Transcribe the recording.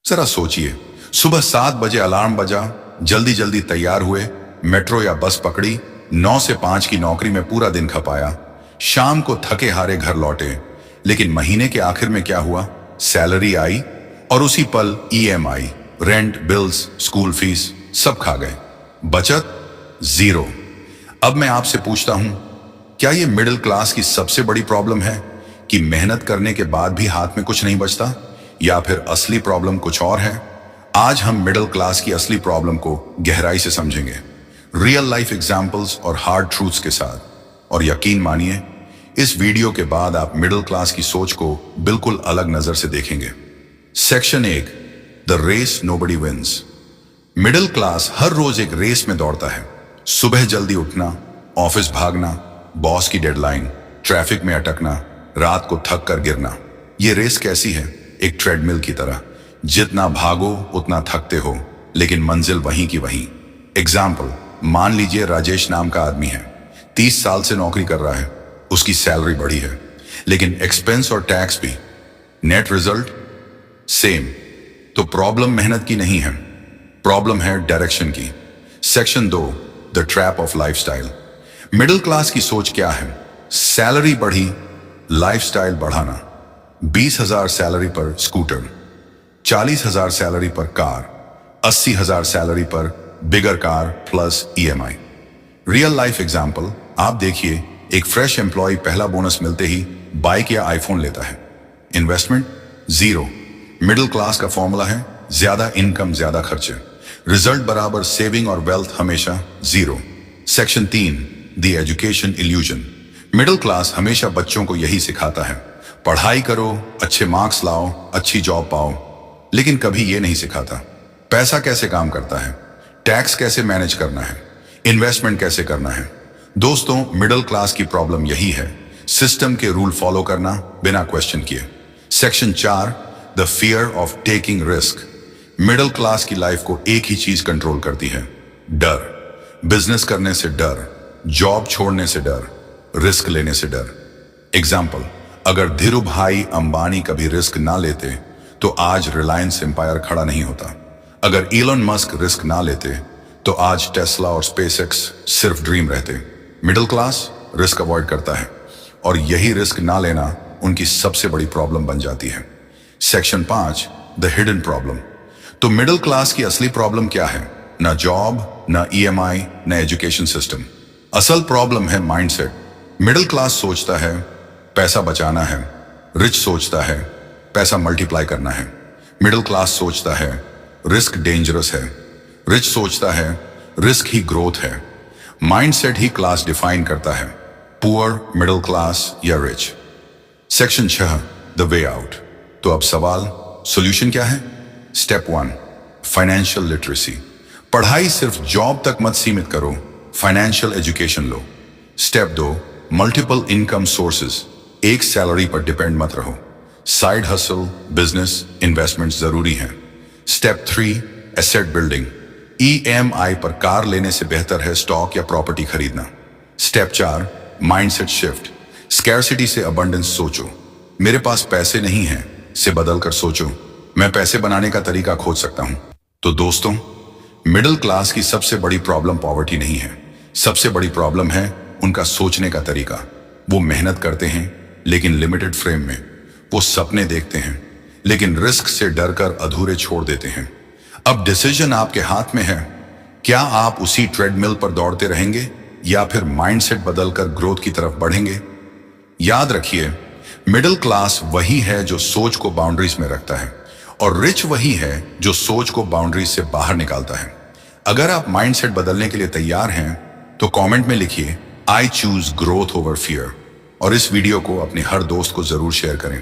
जरा सोचिए, सुबह 7 बजे अलार्म बजा, जल्दी जल्दी तैयार हुए, मेट्रो या बस पकड़ी, 9 से 5 की नौकरी में पूरा दिन खपाया, शाम को थके हारे घर लौटे। लेकिन महीने के आखिर में क्या हुआ? सैलरी आई और उसी पल EMI, rent, bills, school fees सब खा गए। बचत जीरो। अब मैं आपसे पूछता हूं, क्या यह मिडिल क्लास की सबसे बड़ी प्रॉब्लम है कि मेहनत करने के बाद भी हाथ में कुछ नहीं बचता, या फिर असली प्रॉब्लम कुछ और है? आज हम मिडिल क्लास की असली प्रॉब्लम को गहराई से समझेंगे, रियल लाइफ एग्जाम्पल्स और हार्ड ट्रूथ्स के साथ। और यकीन मानिए, इस वीडियो के बाद आप मिडिल क्लास की सोच को बिल्कुल अलग नजर से देखेंगे। Section 1, the race nobody wins. Middle class हर रोज एक रेस में दौड़ता है। सुबह जल्दी उठना, ऑफिस भागना, बॉस की डेडलाइन, ट्रैफिक में अटकना, रात को थक कर गिरना। ये रेस कैसी है? एक ट्रेडमिल की तरह। जितना भागो उतना थकते हो, लेकिन मंजिल वहीं की वहीं। एग्जाम्पल, मान लीजिए राजेश नाम का आदमी है, 30 साल से नौकरी कर रहा है, उसकी सैलरी बढ़ी है, लेकिन एक्सपेंस और टैक्स भी। Net result same. तो प्रॉब्लम मेहनत की नहीं है, प्रॉब्लम है डायरेक्शन की। Section 2, the trap of lifestyle. Middle class की सोच क्या है? सैलरी बढ़ी, लाइफस्टाइल बढ़ाना। 20,000 सैलरी पर स्कूटर, 40,000 सैलरी पर कार, 80,000 सैलरी पर bigger car plus EMI. Real life example आप देखिए, एक फ्रेश एम्प्लॉय पहला बोनस मिलते ही बाइक या आईफोन लेता है। Investment zero. मिडिल क्लास का फॉर्मूला है ज्यादा इनकम ज्यादा खर्चे, रिजल्ट बराबर सेविंग और वेल्थ हमेशा zero. Section 3, the education illusion. Middle class हमेशा बच्चों को यही सिखाता है, पढ़ाई करो, अच्छे मार्क्स लाओ, अच्छी जॉब पाओ, लेकिन कभी ये नहीं सिखाता पैसा कैसे काम करता है, टैक्स कैसे मैनेज करना है, इन्वेस्टमेंट कैसे करना है। दोस्तों, मिडिल क्लास की प्रॉब्लम यही है, सिस्टम के रूल फॉलो करना बिना क्वेश्चन किए। Section 4, the fear of taking risk. Middle class की लाइफ को एक ही चीज कंट्रोल करती है, डर। बिजनेस करने से डर, जॉब छोड़ने से डर, रिस्क लेने से डर। एग्जाम्पल, अगर धीरू भाई अंबानी कभी रिस्क ना लेते तो आज रिलायंस एम्पायर खड़ा नहीं होता। अगर इलोन मस्क रिस्क ना लेते तो आज टेस्ला और स्पेसएक्स सिर्फ ड्रीम रहते। मिडिल क्लास रिस्क अवॉइड करता है और यही रिस्क ना लेना उनकी सबसे बड़ी प्रॉब्लम बन जाती है। Section 5, the hidden problem. तो मिडिल क्लास की असली प्रॉब्लम क्या है? ना जॉब, ना ईएमआई, ना एजुकेशन सिस्टम। असल प्रॉब्लम है माइंडसेट। मिडिल क्लास सोचता है पैसा बचाना है, रिच सोचता है पैसा मल्टीप्लाई करना है। मिडिल क्लास सोचता है रिस्क डेंजरस है, रिच सोचता है रिस्क ही ग्रोथ है। माइंडसेट ही क्लास डिफाइन करता है, पुअर, मिडिल क्लास या rich. Section 6, the way out. तो अब सवाल, सॉल्यूशन क्या है? Step 1, financial literacy. पढ़ाई सिर्फ जॉब तक मत सीमित करो, फाइनेंशियल एजुकेशन लो। Step 2, multiple income sources. एक सैलरी पर डिपेंड मत रहो, साइड हसल, बिजनेस, इन्वेस्टमेंट जरूरी है। Step 3, asset building. ईएमआई पर कार लेने से बेहतर है स्टॉक या प्रॉपर्टी खरीदना। Step 4, mindset shift. स्कैरसिटी से अबंडेंस सोचो, मेरे पास पैसे नहीं हैं से बदल कर सोचो, मैं पैसे बनाने का तरीका खोज सकता हूं। तो दोस्तों, मिडिल क्लास की सबसे बड़ी प्रॉब्लम पॉवर्टी नहीं है, सबसे बड़ी प्रॉब्लम है उनका सोचने का तरीका। वो मेहनत करते हैं लेकिन लिमिटेड फ्रेम में, वो सपने देखते हैं लेकिन रिस्क से डरकर अधूरे छोड़ देते हैं। अब डिसीजन आपके हाथ में है, क्या आप उसी ट्रेडमिल पर दौड़ते रहेंगे या फिर माइंडसेट बदलकर ग्रोथ की तरफ बढ़ेंगे? याद रखिए, मिडिल क्लास वही है जो सोच को बाउंड्रीज में रखता है और रिच वही है जो सोच को बाउंड्रीज से बाहर निकालता है। अगर आप माइंडसेट बदलने के लिए तैयार हैं तो कमेंट में लिखिए, I choose growth over fear. और इस वीडियो को अपने हर दोस्त को जरूर शेयर करें